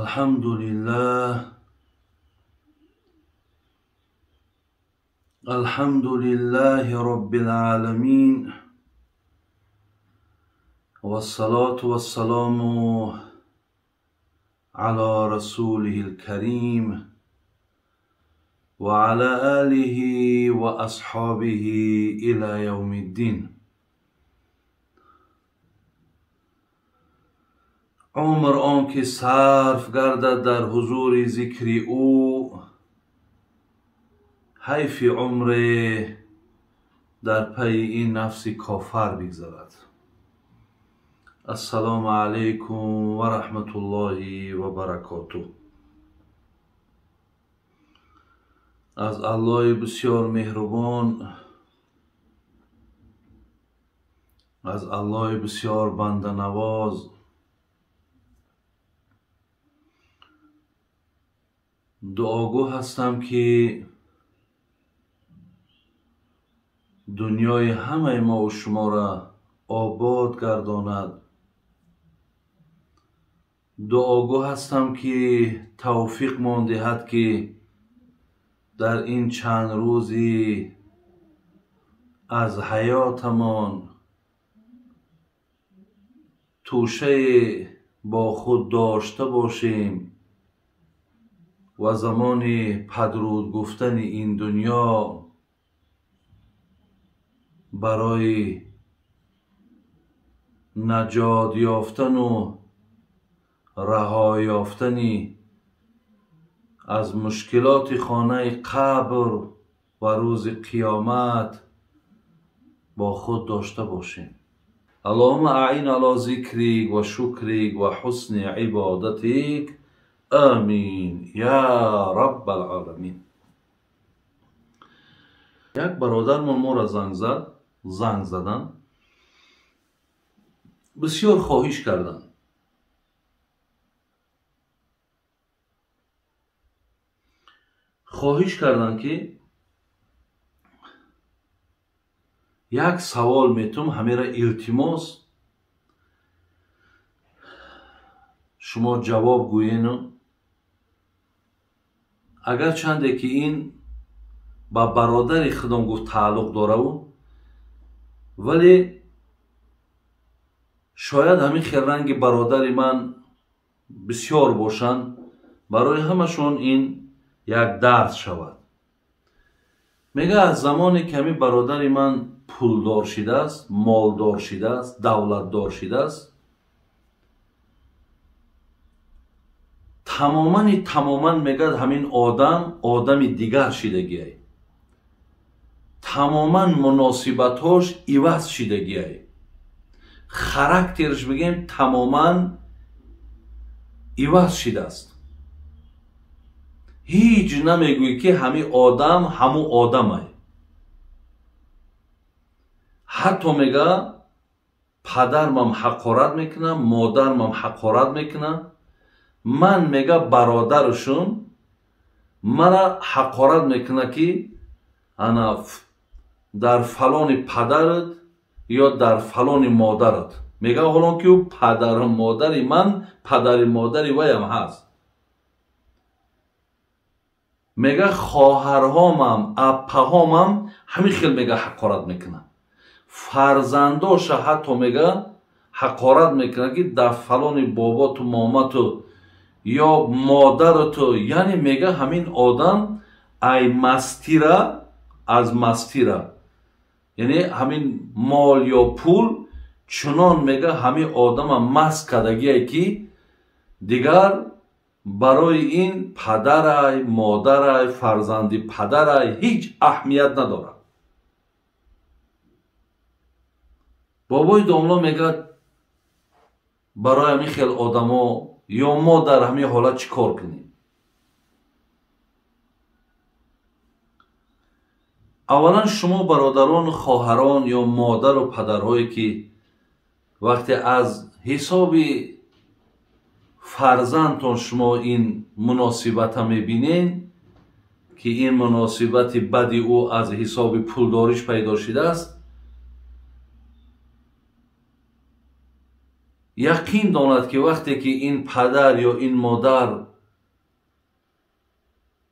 الحمد لله الحمد لله رب العالمين والصلاة والسلام على رسوله الكريم وعلى آله وأصحابه إلى يوم الدين. عمر آنکه صرف گردد در حضور ذکری او، حیف عمر در پی این نفس کافر بگذرد. السلام علیکم و رحمت الله و برکاته. از الله بسیار مهربان، از الله بسیار بنده نواز، دعاگو هستم که دنیای همه ما و شما را آباد گرداند. دعاگو هستم که توفیق مان دهد که در این چند روزی از حیاتمان توشه با خود داشته باشیم و زمان پدرود گفتن این دنیا برای نجات یافتن و رها یافتن از مشکلات خانه قبر و روز قیامت با خود داشته باشیم. اللهم اعین علی ذکرک و شکرک و حسن عبادتک. آمین یا رب العالمین. یک برادرمان ما را زنگ زدن، بسیار خواهش کردن که یک سوال میتونم همه را التماس شما جواب گوین. اگر چنده که این با برادر خودم گفت تعلق داره ولی شاید همین خیرنگ برادر من بسیار باشند، برای همشون این یک درس شود. میگه از زمانی که همین برادر من پولدار شده است، مالدار شده است، دولتدار شده است، تماما میگه همین آدم دیگر شدگیه، تماما مناسبتاش عوض شدگیه، خاراکترش بگیم تماما عوض شده است. هیچ نمیگوی که همین آدم همو آدمه. حتی میگه پدرم حقارت میکنه، مادرم حقارت میکنه. من میگه برادرشون مرا حقارت میکنه که انا در فلان پدرت یا در فلان مادرت. میگه حالا که او پدر و مادری من، پدر مادری ویم هست. میگه خواهرهامم، اپهامم همین خیلی میگه حقارت میکنه. فرزنداش حتی میگه حقارت میکنه که در فلان بابا تو ماما تو یا مادر تو. یعنی میگه همین آدم ای مستی را از مستی را، یعنی همین مال یا پول چنان میگه همین آدم مست کردگیه که دیگر برای این پدرای، مادرای، فرزندی پدرای هیچ اهمیت نداره. بابای داملا میگه برای همین خیلی آدما یا ما در همین حالت چی کار کنیم؟ اولا شما برادران، خواهران یا مادر و پدرهایی که وقتی از حساب فرزندتان شما این مناسبت میبینین که این مناسبت بدی او از حساب پولداریش پیدا شده است، яқин донад ки вақте ки ин падар ё ин модар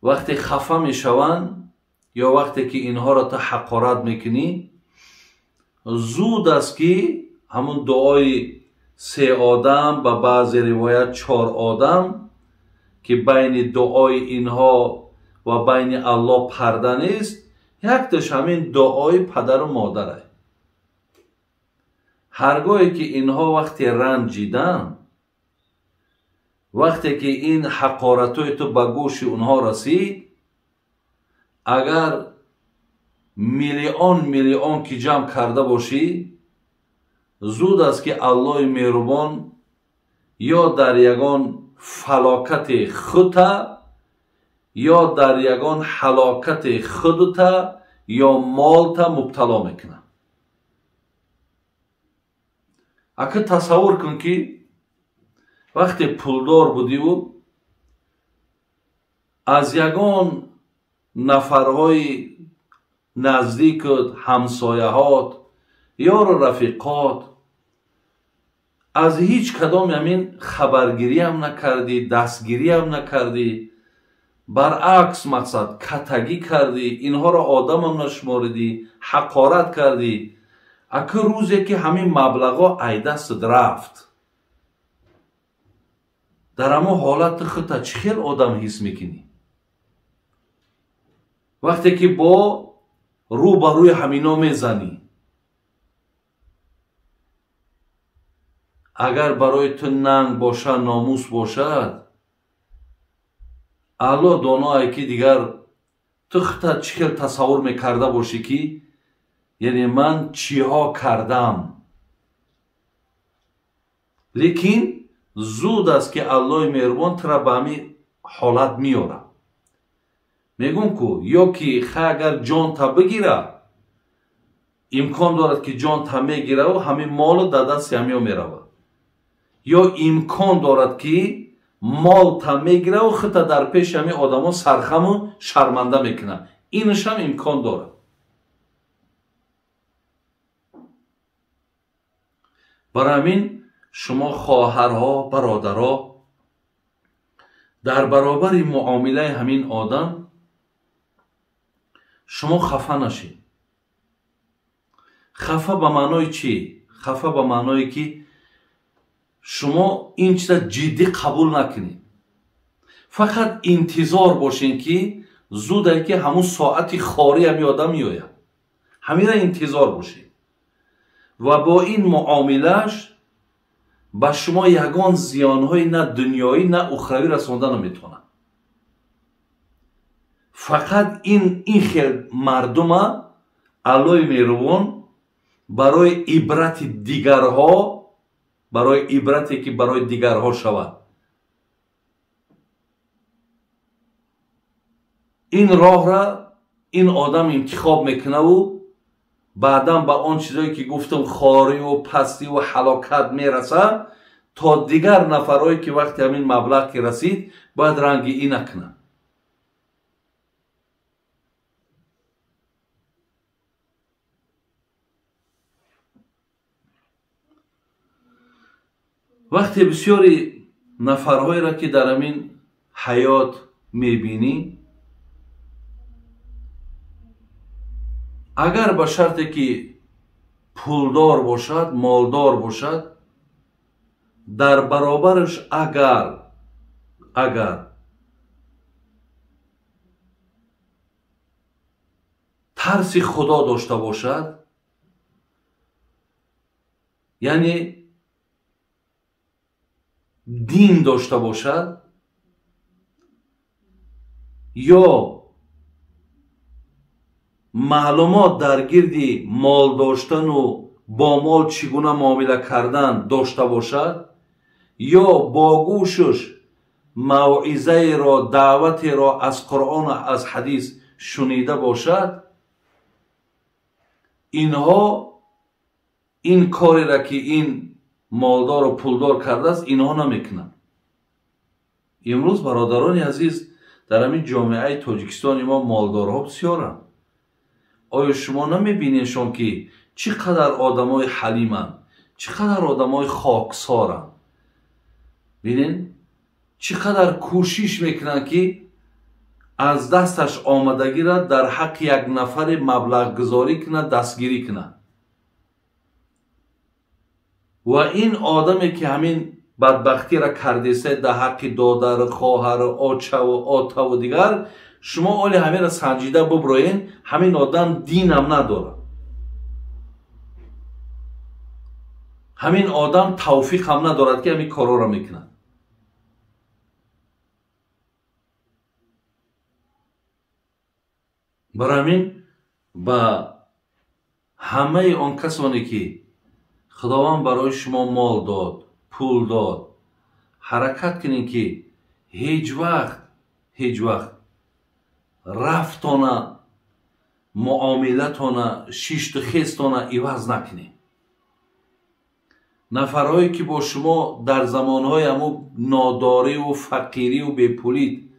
вақте хафа мешаванд ё вақте ки инҳоро ту ҳақорат мекунӣ, зуд аст ки ҳамун дуои 3 одам ба баъзе ривоят 4 одам ки байни дуои инҳо ва байни Аллоҳ парда нест, якташ ҳамин дуои падару модар аст. ҳаргоҳе ки инҳо вақте ранҷиданд, вақте ки ин ҳақоратҳои ту ба гӯши онҳо расид, агар миллион ки ҷамъ карда бошӣ, зуд аст ки Аллоҳи меҳрубон ё дар ягон фалокати худта ё дар ягон ҳалокати худта ё молта мубтало мекунад. ака тасаввур кун ки вақте пулдор будиву аз ягон нафарҳои наздикут, ҳамсояҳот ёру рафиқот аз ҳеҷ кадоми ҳамин хабаргириам накардӣ, дастгириам накардӣ, баръакс мақсад катагӣ кардӣ, инҳоро одамам нашуморидӣ, ҳақорат кардӣ, ака рӯзе ки ҳамин маблағҳо ай дастат рафт, дар ҳамон ҳолати худта чӣ хел одам ҳис мекунӣ? вақте ки бо рӯ ба рӯи ҳамино мезанӣ, агар барои ту нанг бошад, номус бошад, Аллоҳ доное ки дигар ту худта чӣ хел тасаввур мекарда бошӣ ки яъне ман чиҳо кардам. лекин зуд аст ки Аллоҳи меҳрубон тура ба ҳамин ҳолат меорад. мегӯм ку ё ки хай агар ҷонта бигира, имкон дорад ки ҷонта мегираву ҳамин молу дар дасти ҳамиҳо меравад, ё имкон дорад ки молта мегираву худта дар пеши ҳамин одамо сархаму шарманда мекунад. инашам имкон дорад. барои ҳамин шумо хоҳарҳо, бародарҳо, дар баробари муомилаи ҳамин одам шумо хафа нашед. хафа ба маънои чӣ? хафа ба маъное ки шумо ин чиза ҷиддӣ қабул накунед. фақат интизор бошед ки зуде ки ҳамун соати хори ҳамин одам меояд. ҳаминра интизор бошед. ва бо ин муомилааш ба шумо ягон зиёнҳои на дунёӣ на ухравӣ расонда наметавонад. фақат ин хел мардума Аллоҳи меҳрубон барои ибрати дигарҳо, барои ибрате ки барои дигарҳо шавад, ин роҳра ин одам интихоб мекунаву баъдан ба он чизое ки гуфтам хориву пастиву ҳалокат мерасад, то дигар нафарҳое ки вақти ҳамин маблағ ки расид бояд ранги ин накунад. вақте бисёри нафарҳоеро ки дар ҳамин ҳаёт мебинӣ, агар ба шарте ки пулдор бошад, молдор бошад, дар баробараш агар тарси худо дошта бошад, яъне дин дошта бошад, ё маълумот дар гирди мол доштану бо мол чӣ гуна муомила кардан дошта бошад, ё бо гӯшаш мавъизаеро, даъватеро аз Қуръону аз ҳадис шунида бошад, инҳо ин кореро ки ин молдору пулдор кардааст, инҳо намекунанд. имрӯз бародарони азиз, дар ҳамин ҷомеаи Тоҷикистони мо молдорҳо бисёранд. оё шумо намебинедшон ки чӣ қадар одамои ҳалиманд, چقدر آدمای خاکسارن. ببینین چقدر کوشش میکنن که از دستش آمدگی را در حق یک نفر مبلغ گذاری کنه، دستگیری کنه. و این آدمی که همین بدبختی را کردیسته در حق دادر، خواهر، آچه و آتا و دیگر، شما اولی همین را سنجیده ببروین، همین آدم دین هم نداره، همین آدم توفیق هم ندارد که همین کارا را میکنه. برای همین با همه آن کسانی که خداوند برای شما مال داد، پول داد، حرکت کنین که هیچ وقت رفتانه، معاملتانه، شیشت و خیستانه عوض نکنین. نفرهایی که با شما در زمانهای همو ناداری و فقیری و بیپولید،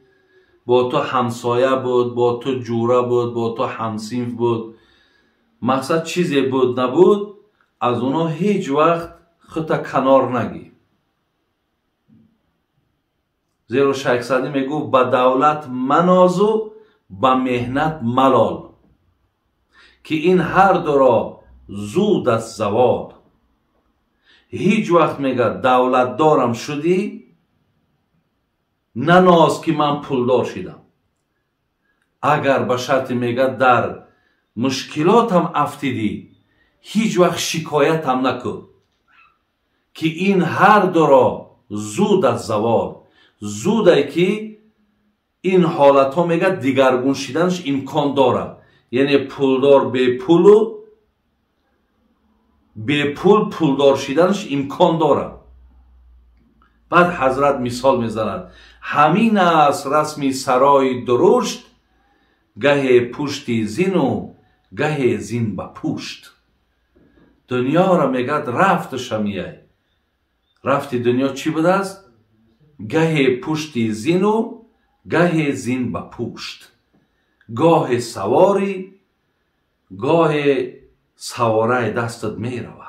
با تو همسایه بود، با تو جوره بود، با تو همسینف بود، مقصد چیزی بود نبود، از اونا هیچ وقت خودت کنار نگی. زیرا شیخ سعدی میگو با دولت منازو با مهنت ملال، که این هر دو را زود از زوال. هیچ وقت میگه دولت دارم شدی نناز که من پولدار شدم. اگر به شرط میگه در مشکلات هم افتیدی، هیچ وقت شکایت هم نکن، که این هر دو را زود از زوال. زوده که این حالت ها میگه دیگرگون شدنش امکان داره، یعنی پولدار به پول و به پول پولدار شدنش امکان داره. بعد حضرت مثال میزند همین است رسمی سرای درشت، گه پشتی زین و گه زین به پشت. دنیا را میگد رفتش همیه. رفت دنیا چی بوده است؟ گه پشتی زین و گه زین به پشت. گاه سواری، گاه سواره دستت می روه.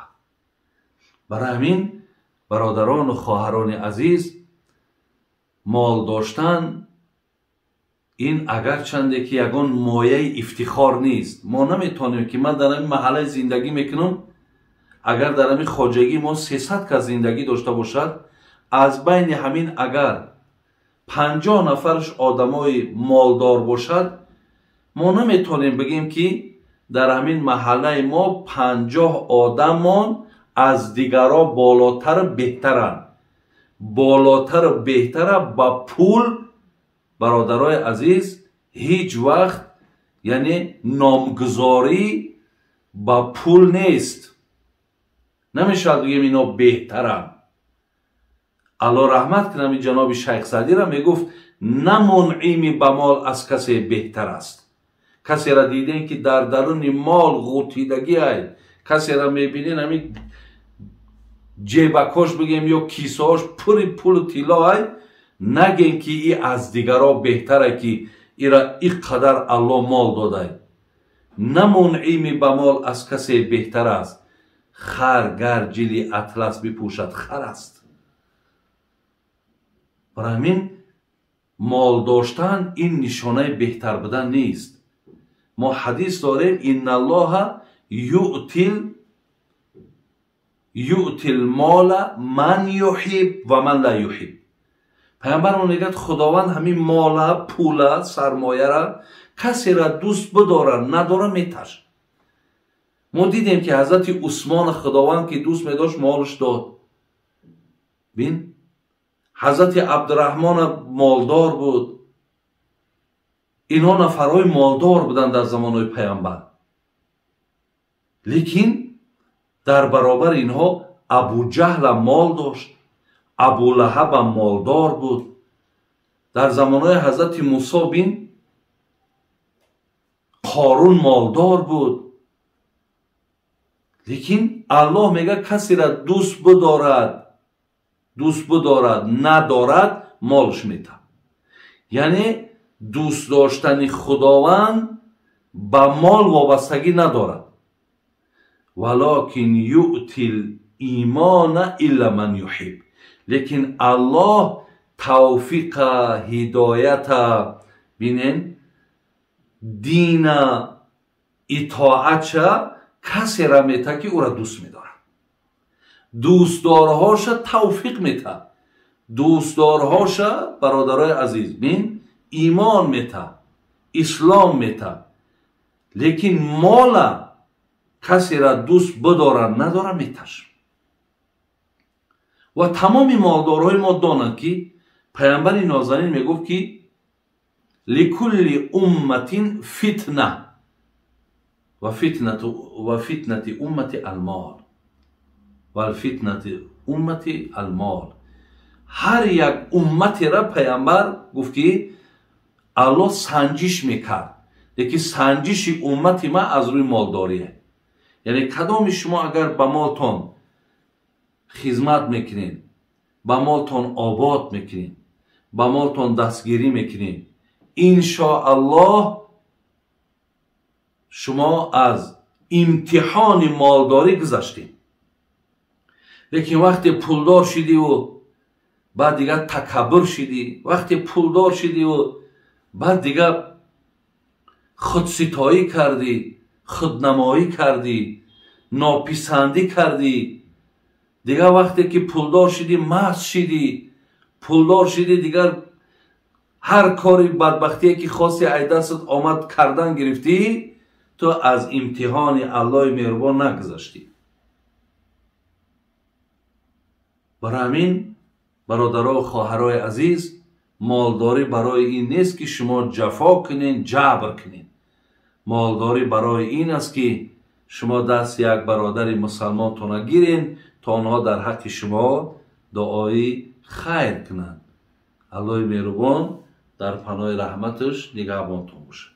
برای همین برادران و خواهران عزیز، مال داشتن این اگر چنده که یگان مایه افتخار نیست. ما نمیتونیم که من در این محله زندگی میکنم، اگر در این خواجگی ما 300 کس زندگی داشته باشد، از بین همین اگر 50 نفرش آدمای مالدار باشد، ما نمیتونیم بگیم که در همین محله ما 50 آدمان از دیگرها بالاتر بهترن. بالاتر بهتره با پول. برادرای عزیز هیچ وقت یعنی نامگذاری با پول نیست. نمیشه بگیم اینا بهترن. الله رحمت کنه جناب شیخ سعدی را میگفت نه منعمی به مال از کسی بهتر است. کسی را دیدین که در درون مال غوطیدگی های، کسی را میبینین همین جیبکاش بگیم یا کیسهاش پوری پول و طلا های، نگین که ای از دیگرها بهتره که ای را اینقدر الله مال داده. نه منعمی به مال از کسی بهتر است. خر گر جلی اطلس بپوشد خر است. برای همین مال داشتن این نشانه بهتر بودن نیست. ما حدیث داریم ان الله یؤتی المال من یحب و من لا یحب. پیامبر میگه خداوند همین مال، پول، سرمایه را کسی را دوست بداره نداره میتش. ما دیدیم که حضرت عثمان خداوند که دوست میداشت مالش داد. بین حضرت عبدالرحمن مالدار بود. اینها نفرهای مالدار بودن در زمانهای پیامبر. لیکن در برابر اینها ابو جهل مال داشت، ابو لهب مالدار بود. در زمانهای حضرت موسی بین قارون مالدار بود. لیکن الله میگه کسی را دوست بدارد ندارد مالش میده. یعنی دوست داشتن خداوند با مال وابستگی ندارد. ولکن یؤتی ایمان الا من یحب. لیکن الله توفیق هدایت بینین دین اطاعت کسی را میته که او را دوست میداره. دوستدارهاش توفیق میته. دوستدارهاش برادرای عزیز بین ایمان میته، اسلام میته. لیکن مال کسی را دوست بداره نداره میتش. و تمام مالدارهای ما دانند که پیامبر نازنین میگفت که لکل امت فتنه و فتنه امت المال و فتنه امت المال. هر یک امتی را پیامبر گفت که الله سنجش میکرد. لیکن سنجش امت ما از روی مالداریه. یعنی کدام شما اگر به مالتون خدمت میکنین، با مالتون آباد میکنین، با مالتون دستگیری میکنین، انشاءالله شما از امتحان مالداری گذشتین. لیکن وقتی پولدار شدی و بعد دیگه تکبر شدی، وقتی پولدار شدی و بعد دیگه خودستایی کردی، خودنمایی کردی، ناپسندی کردی، دیگه وقتی که پولدار شدی مست شدی، پولدار شدی دیگر هر کاری بدبختی که خواستی ای دستت آمد کردن گرفتی، تو از امتحان الله مهربان نگذشتی. برای همین برادرها و خواهرای عزیز، مالداری برای این نیست که شما جفا کنین، جبر کنین. مالداری برای این است که شما دست یک برادر مسلمان تو نگیرین تا آنها در حق شما دعای خیر کنند. الله مهربان در پناه رحمتش نگهبانتون باشه.